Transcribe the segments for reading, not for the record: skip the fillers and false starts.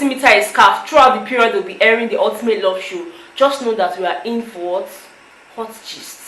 see me tie a scarf throughout the period they'll be airing the Ultimate Love show, just know that we are in for what? Hot gist.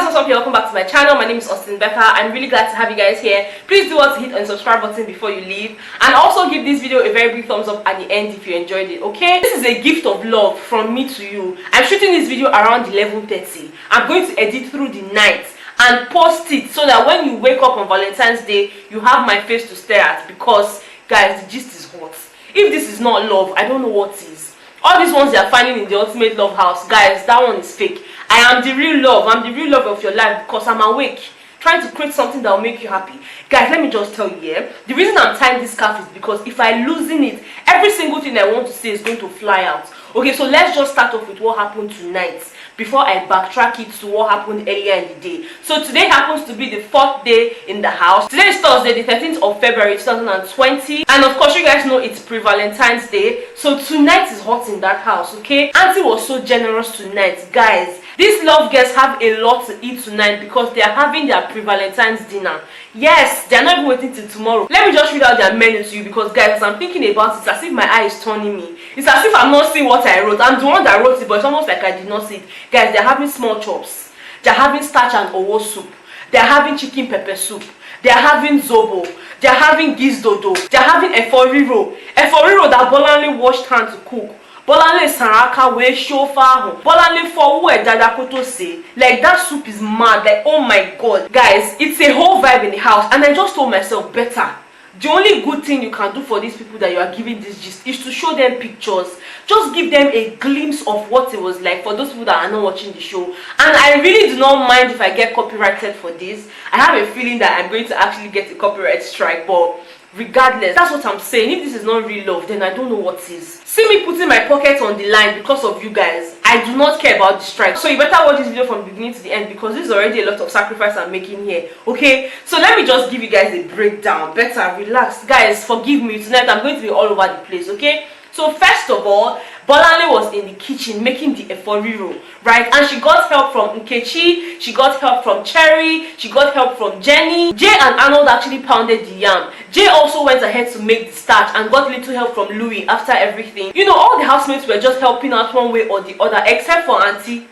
What's up, welcome back to my channel. My name is Becca. I'm really glad to have you guys here. Please do want to hit on the subscribe button before you leave, and also give this video a very big thumbs up at the end if you enjoyed it. Okay, this is a gift of love from me to you. I'm shooting this video around 11:30. I'm going to edit through the night and post it so that when you wake up on Valentine's Day, you have my face to stare at, because guys, the gist is hot. If this is not love, I don't know what is. All these ones they are finding in the Ultimate Love house, guys, that one is fake. I am the real love. I'm the real love of your life because I'm awake, trying to create something that will make you happy. Guys, let me just tell you, yeah, the reason I'm tying this scarf is because if I loosen it, every single thing I want to say is going to fly out. Okay, so let's just start off with what happened tonight before I backtrack it to what happened earlier in the day. So today happens to be the 4th day in the house. Today is Thursday, the 13th of February 2020, and of course you guys know it's Pre-Valentine's Day. So tonight is hot in that house. Okay, Auntie was so generous tonight, guys. These love girls have a lot to eat tonight because they are having their Pre-Valentine's dinner. Yes, they are not even waiting till tomorrow. Let me just read out their menu to you, because guys, as I'm thinking about it, it's as if my eye is turning me. It's as if I'm not seeing what I wrote. I'm the one that wrote it, but it's almost like I did not see it. Guys, they're having small chops. They're having starch and owo soup. They're having chicken pepper soup. They're having zobo. They're having gizdodo. They're having eforiro. Eforiro that Bolanle washed hand to cook. Bolanle saraka we shofa. Bolanle for dada koto say. Like, that soup is mad. Like, oh my god. Guys, it's a whole vibe in the house. And I just told myself, better. The only good thing you can do for these people that you are giving this gist is to show them pictures. Just give them a glimpse of what it was like for those people that are not watching the show. And I really do not mind if I get copyrighted for this. I have a feeling that I'm going to actually get a copyright strike, but regardless, that's what I'm saying. If this is not real love, then I don't know what is. See me putting my pocket on the line because of you guys. I do not care about the strike. So you better watch this video from the beginning to the end, because this is already a lot of sacrifice I'm making here. Okay, so let me just give you guys a breakdown. Better relax, guys. Forgive me, tonight I'm going to be all over the place. Okay, so first of all, Bolanle was in the kitchen making the eforiro, right? And she got help from Nkechi, she got help from Cherry, she got help from Jenny. Jay and Arnold actually pounded the yam. Jay also went ahead to make the starch and got little help from Louis after everything. You know, all the housemates were just helping out one way or the other, except for Auntie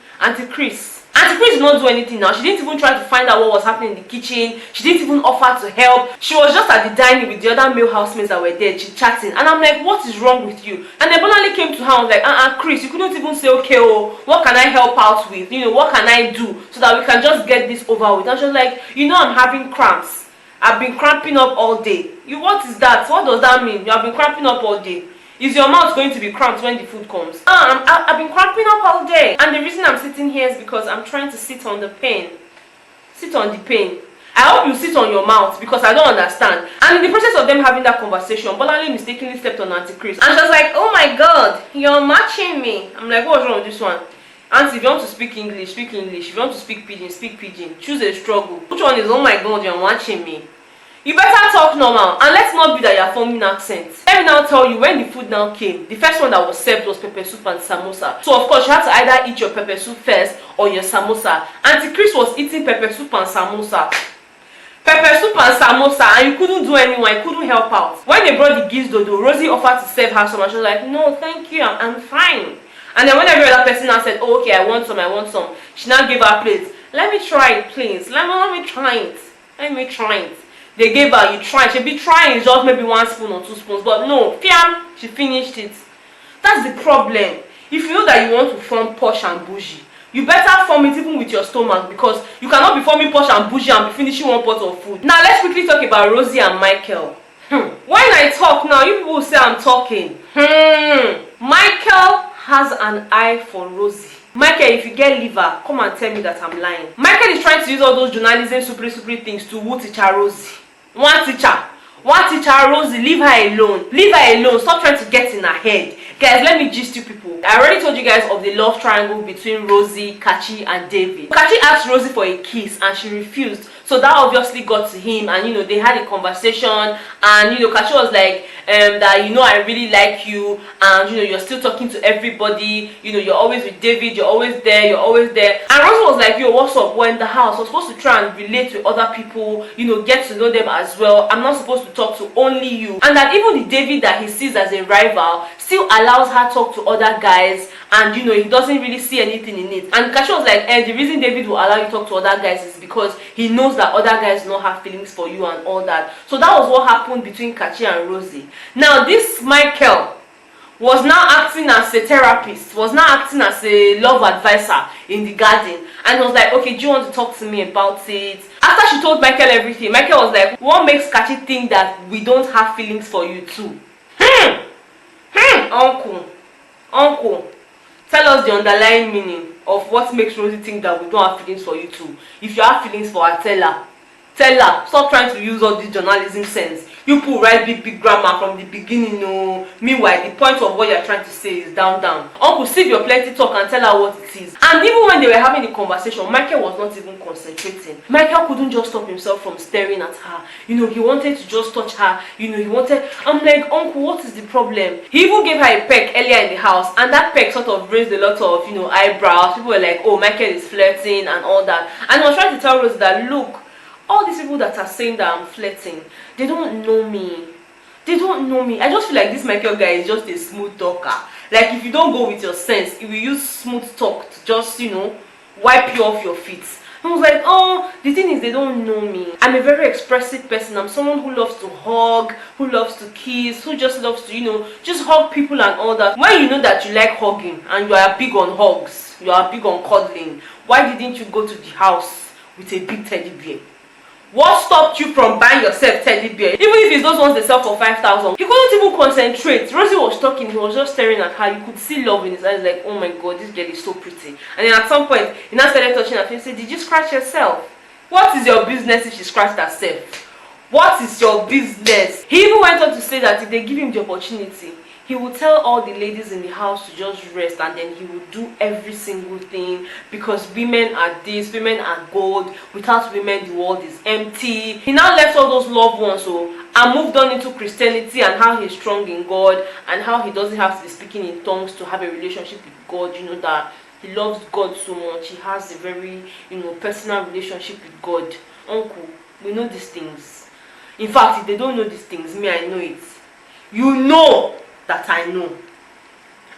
Chris. Auntie Chris did not do anything now. She didn't even try to find out what was happening in the kitchen. She didn't even offer to help. She was just at the dining with the other male housemates that were there chit-chatting. And I'm like, what is wrong with you? And then Bonali came to her and was like, Chris, you couldn't even say, okay, oh, what can I help out with? You know, what can I do so that we can just get this over with? And she was like, you know, I'm having cramps. I've been cramping up all day. What is that? What does that mean? You have been cramping up all day. Is your mouth going to be cramped when the food comes? I've been cramping up all day. And the reason I'm sitting here is because I'm trying to sit on the pain. Sit on the pain. I hope you sit on your mouth, because I don't understand. And in the process of them having that conversation, Bolanle mistakenly stepped on Auntie Chris. And she was like, oh my god, you're matching me. I'm like, what's wrong with this one? Auntie, if you want to speak English, speak English. If you want to speak pidgin, speak pidgin. Choose a struggle. Which one is, oh my god, you're matching me? You better talk normal, and let's not be that you're forming accents. Let me now tell you, when the food now came, the first one that was served was pepper soup and samosa. So of course you had to either eat your pepper soup first or your samosa. Auntie Chris was eating pepper soup and samosa. Pepper soup and samosa, and you couldn't do anyone, you couldn't help out. When they brought the gizdodo, Rosie offered to serve her some, and she was like, no thank you, I'm fine. And then when every other person now said, oh okay, I want some, she now gave her plate. Let me try it please, let me try it. They gave her, you try. She'll be trying just maybe 1 spoon or 2 spoons, but no, fiam, she finished it. That's the problem. If you know that you want to form posh and bougie, you better form it even with your stomach, because you cannot be forming posh and bougie and be finishing 1 pot of food. Now let's quickly talk about Rosie and Michael. When I talk now, you people will say I'm talking. Michael has an eye for Rosie. Michael, if you get liver, come and tell me that I'm lying. Michael is trying to use all those journalism super things to woo teacher Rosie. One teacher, Rosie, leave her alone. Leave her alone. Stop trying to get in her head. Guys, let me gist you people. I already told you guys of the love triangle between Rosie, Kachi, and David. Kachi asked Rosie for a kiss and she refused. So that obviously got to him, and they had a conversation, and Kachi was like, that I really like you, and you're still talking to everybody, you're always with David, you're always there, and Rosie was like, yo, what's up? We're in the house, we're supposed to try and relate with other people, get to know them as well. I'm not supposed to talk to only you. And that even the David that he sees as a rival still allows her talk to other guys, and he doesn't really see anything in it. And Kachi was like, the reason David will allow you to talk to other guys is because he knows that other guys do not have feelings for you and all that. So that was what happened between Kachi and Rosie. Now this Michael was now acting as a therapist, was now acting as a love advisor in the garden, and was like, okay, do you want to talk to me about it? After she told Michael everything, Michael was like, what makes Kachi think that we don't have feelings for you too? Uncle, tell us the underlying meaning of what makes Rosie think that we don't have feelings for you too. If you have feelings for her, tell her. Stop trying to use all this journalism sense. You people write big grammar from the beginning. No. Meanwhile, the point of what you're trying to say is down. Uncle, save your plenty talk and tell her what it is. And even when they were having the conversation, Michael was not even concentrating. Michael couldn't just stop himself from staring at her. He wanted to just touch her. I'm like, Uncle, what is the problem? He even gave her a peck earlier in the house, and that peck sort of raised a lot of, eyebrows. People were like, oh, Michael is flirting and all that. And I was trying to tell Rose that, look, all these people that are saying that I'm flirting, they don't know me. I just feel like this Michael guy is just a smooth talker. Like, if you don't go with your sense, he will use smooth talk to just, wipe you off your feet. I was like, oh, the thing is, they don't know me. I'm a very expressive person. I'm someone who loves to hug, who loves to kiss, who just loves to, just hug people and all that. When you know that you like hugging and you are big on hugs, you are big on cuddling, why didn't you go to the house with a big teddy bear? What stopped you from buying yourself teddy bear? Even if it's those ones they sell for 5,000. He couldn't even concentrate. Rosie was talking, he was just staring at her. You could see love in his eyes, like, oh my god, this girl is so pretty. And then at some point, he now started touching her face and said, did you scratch yourself? What is your business if she scratched herself? What is your business? He even went on to say that if they give him the opportunity, he would tell all the ladies in the house to just rest, and then he would do every single thing, because women are this, women are gold. Without women, the world is empty. He now left all those loved ones and moved on into Christianity, and how he's strong in God, and how he doesn't have to be speaking in tongues to have a relationship with God. That he loves God so much. He has a very, personal relationship with God. Uncle, we know these things. In fact, if they don't know these things, me, I know it. You know that I know.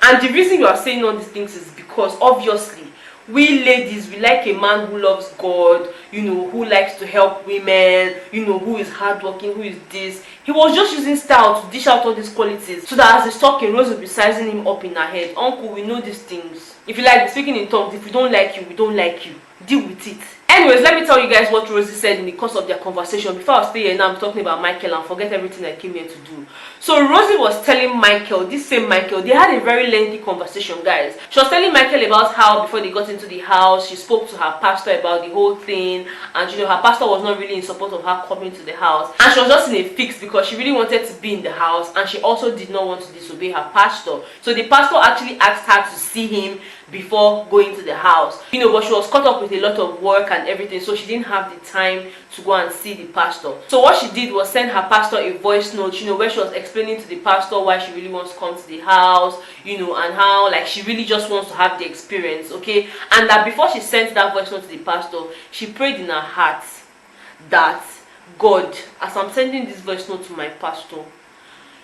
And the reason you are saying all these things is because obviously we ladies, we like a man who loves God, who likes to help women, who is hardworking, who is this. He was just using style to dish out all these qualities, so that as he's talking, Rose will be sizing him up in her head. Uncle, we know these things. If you like speaking in tongues, if we don't like you, we don't like you. Deal with it. Anyways, let me tell you guys what Rosie said in the course of their conversation. Before I stay here now, I'm talking about Michael and forget everything I came here to do. So Rosie was telling Michael, this same Michael, they had a very lengthy conversation, guys. She was telling Michael about how before they got into the house, she spoke to her pastor about the whole thing, and her pastor was not really in support of her coming to the house, and she was just in a fix because she really wanted to be in the house, and she also did not want to disobey her pastor. So the pastor actually asked her to see him before going to the house, but she was caught up with a lot of work and everything, so she didn't have the time to go and see the pastor. So what she did was send her pastor a voice note, where she was explaining to the pastor why she really wants to come to the house, and how she really just wants to have the experience, okay? And that before she sent that voice note to the pastor, she prayed in her heart that, God, as I'm sending this voice note to my pastor,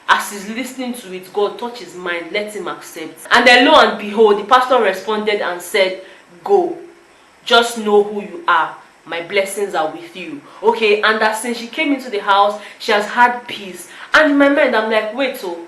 as he's listening to it, God, touch his mind, let him accept. And then lo and behold, the pastor responded and said, go, just know who you are, my blessings are with you, okay? And that since she came into the house, she has had peace. And in my mind, I'm like, wait, so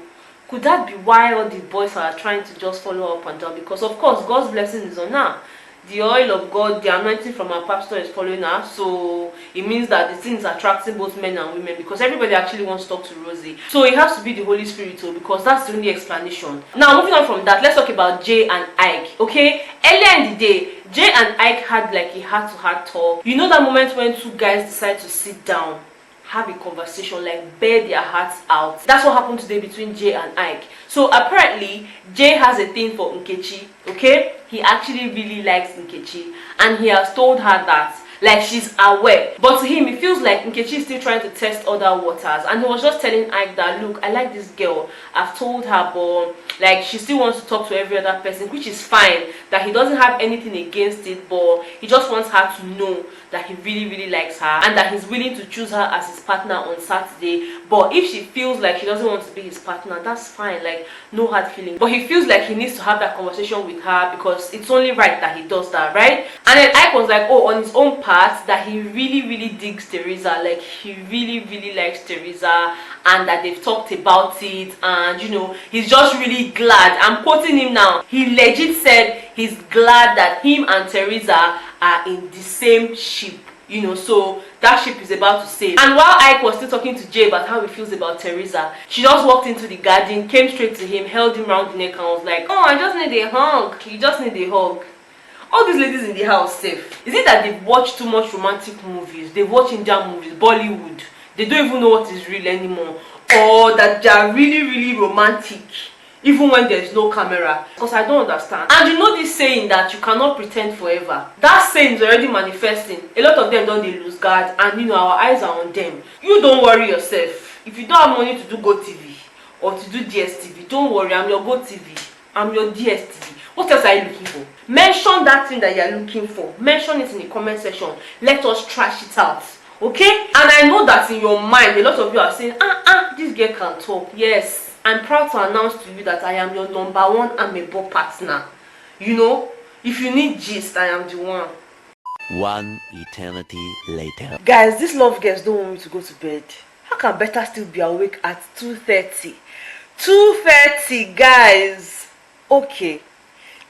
could that be why all the boys are trying to just follow up and down? Because of course, God's blessing is on her. The oil of God, the anointing from our pastor is following her, so it means that the thing is attracting both men and women, because everybody actually wants to talk to Rosie. So it has to be the Holy Spirit too, because that's the only explanation. Now moving on from that, let's talk about Jay and Ike, okay? Earlier in the day, Jay and Ike had like a heart-to-heart talk. You know that moment when two guys decide to sit down, have a conversation, like bare their hearts out. That's what happened today between Jay and Ike. So apparently Jay has a thing for Nkechi, okay? He actually really likes Nkechi, and he has told her that like she's aware. But to him, it feels like Nkechi is still trying to test other waters, and he was just telling Ike that, look, I like this girl, I've told her, but like she still wants to talk to every other person, which is fine, that he doesn't have anything against it, but he just wants her to know that he really likes her and that he's willing to choose her as his partner on Saturday. But if she feels like she doesn't want to be his partner, that's fine, like no hard feeling. But he feels like he needs to have that conversation with her because it's only right that he does that, right? And then Ike was like, oh, on his own part, that he really digs Teresa, like he really likes Teresa, and that they've talked about it, and you know, he's just really glad. I'm quoting him now. He legit said he's glad that him and Teresa are in the same ship, you know, so that ship is about to sail. And while Ike was still talking to Jay about how he feels about Teresa, she just walked into the garden, came straight to him, held him round the neck, and was like, oh, I just need a hug, you just need a hug. All these ladies in the house safe. Is it that they've watched too much romantic movies, they've watched Indian movies, Bollywood, they don't even know what is real anymore, or that they are really romantic even when there's no camera? Because I don't understand. And you know this saying that you cannot pretend forever, that saying is already manifesting. A lot of them don't, they lose guard, and you know, our eyes are on them. You don't worry yourself. If you don't have money to do GoTV or to do DSTV, don't worry, I'm your GoTV, I'm your DSTV. What else are you looking for? Mention that thing that you're looking for. Mention it in the comment section. Let us trash it out. Okay? And I know that in your mind, a lot of you are saying, this girl can talk. Yes, I'm proud to announce to you that I am your #1 amebo partner. You know, if you need gist, I am the one. One eternity later. Guys, these love girls don't want me to go to bed. How can Better still be awake at 2:30? 2:30, guys. Okay,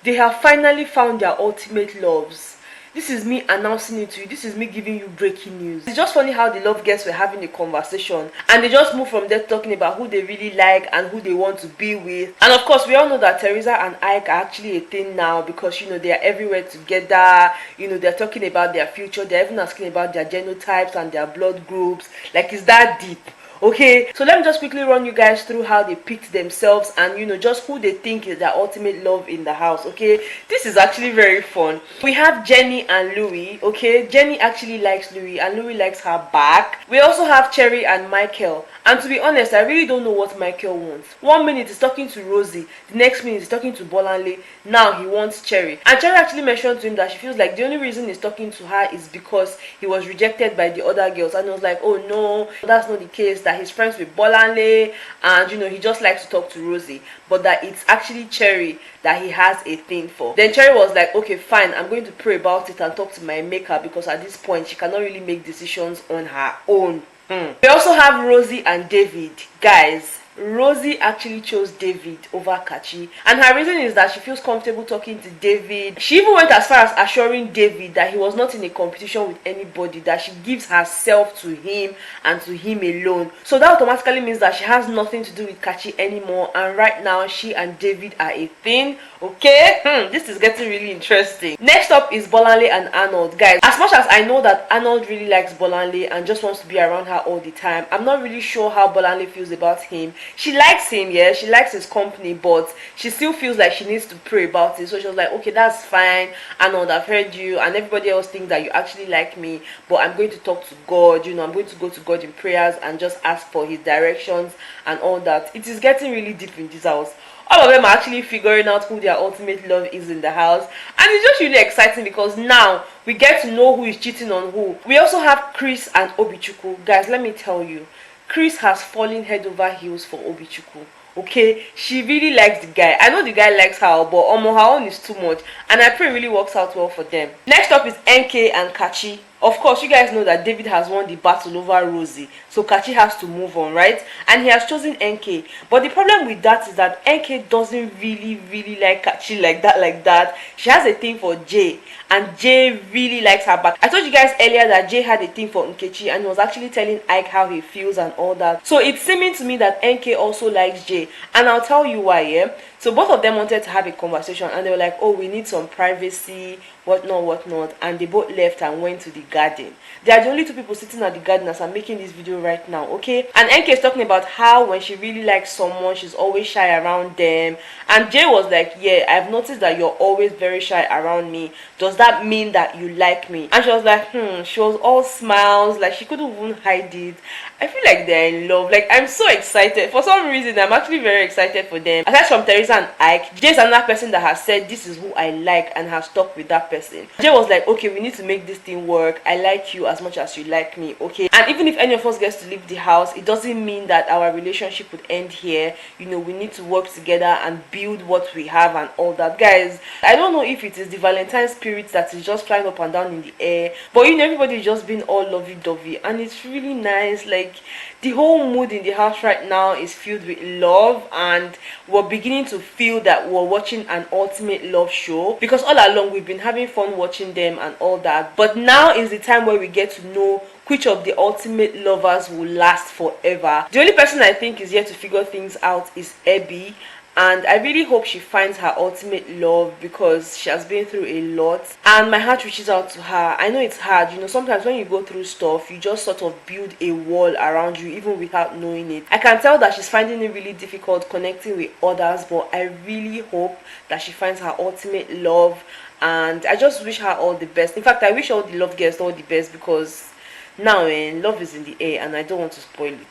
they have finally found their ultimate loves. This is me announcing it to you. This is me giving you breaking news. It's just funny how the love girls were having a conversation and they just moved from there talking about who they really like and who they want to be with. And of course, we all know that Teresa and Ike are actually a thing now because, you know, they are everywhere together. You know, they're talking about their future. They're even asking about their genotypes and their blood groups. Like, it's that deep. Okay, so let me just quickly run you guys through how they picked themselves and, you know, just who they think is their ultimate love in the house. Okay, this is actually very fun. We have Jenny and Louis. Okay, Jenny actually likes Louis and Louis likes her back. We also have Cherry and Michael, and to be honest, I really don't know what Michael wants. 1 minute he's talking to Rosie, the next minute he's talking to Bolanle, now he wants Cherry. And Cherry actually mentioned to him that she feels like the only reason he's talking to her is because he was rejected by the other girls, and he was like, oh no, that's not the case, that he's friends with Bolanle and, you know, he just likes to talk to Rosie, but that it's actually Cherry that he has a thing for. Then Cherry was like, okay fine, I'm going to pray about it and talk to my maker, because at this point she cannot really make decisions on her own. We also have Rosie and David. Guys, Rosie actually chose David over Kachi, and her reason is that she feels comfortable talking to David. She even went as far as assuring David that he was not in a competition with anybody, that she gives herself to him and to him alone. So that automatically means that she has nothing to do with Kachi anymore, and right now she and David are a thing. Okay, this is getting really interesting. Next up is Bolanle and Arnold. Guys, as much as I know that Arnold really likes Bolanle and just wants to be around her all the time, I'm not really sure how Bolanle feels about him. She likes him, yeah, she likes his company, but she still feels like she needs to pray about it. So she was like, okay, that's fine, Arnold, I've heard you, and everybody else thinks that you actually like me, but I'm going to talk to God, you know, I'm going to go to God in prayers and just ask for his directions and all that. It is getting really deep in this house. All of them are actually figuring out who their ultimate love is in the house, and it's just really exciting because now we get to know who is cheating on who. We also have Chris and Obichukwu. Guys, let me tell you, Chris has fallen head over heels for Obichukwu. Okay, she really likes the guy. I know the guy likes her, but her own is too much, and I pray it really works out well for them. Next up is NK and Kachi. Of course, you guys know that David has won the battle over Rosie, so Kachi has to move on, right? And he has chosen NK. But the problem with that is that NK doesn't really like Kachi like that. She has a thing for Jay, and Jay really likes her back. I told you guys earlier that Jay had a thing for Nkechi, and he was actually telling Ike how he feels and all that. So it's seeming to me that NK also likes Jay, and I'll tell you why, yeah? So both of them wanted to have a conversation, and they were like, oh, we need some privacy, whatnot, and they both left and went to the garden. They are the only two people sitting at the garden as I'm making this video right now, okay? And NK is talking about how when she really likes someone, she's always shy around them. And Jay was like, yeah, I've noticed that you're always very shy around me. Does that mean that you like me? And she was like, she was all smiles, like she couldn't even hide it. I feel like they're in love. Like, I'm so excited. For some reason, I'm actually very excited for them. Aside from Teresa and Ike, Jay is another person that has said this is who I like and has stuck with that person. Jay was like, okay, we need to make this thing work. I like you as much as you like me, okay? And even if any of us gets to leave the house, it doesn't mean that our relationship would end here. You know, we need to work together and build what we have and all that. Guys, I don't know if it is the Valentine spirit that is just flying up and down in the air, but you know, everybody just being all lovey-dovey, and it's really nice. Like, the whole mood in the house right now is filled with love, and we're beginning to feel that we're watching an ultimate love show, because all along we've been having fun watching them and all that, but now is the time where we get to know which of the ultimate lovers will last forever. The only person I think is yet to figure things out is Abby, and I really hope she finds her ultimate love, because she has been through a lot and my heart reaches out to her. I know it's hard, you know, sometimes when you go through stuff, you just sort of build a wall around you even without knowing it. I can tell that she's finding it really difficult connecting with others, but I really hope that she finds her ultimate love, and I just wish her all the best. In fact, I wish all the love girls all the best, because now love is in the air and I don't want to spoil it.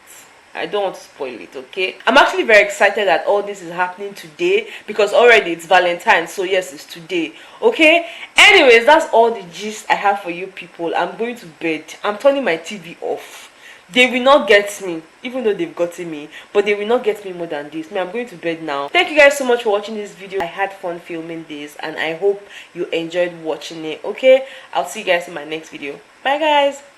I don't want to spoil it, okay? I'm actually very excited that all this is happening today, because already it's Valentine's, so yes, it's today, okay? Anyways, that's all the gist I have for you people. I'm going to bed. I'm turning my TV off. They will not get me, even though they've gotten me, but they will not get me more than this. I'm going to bed now. Thank you guys so much for watching this video. I had fun filming this and I hope you enjoyed watching it, okay? I'll see you guys in my next video. Bye guys.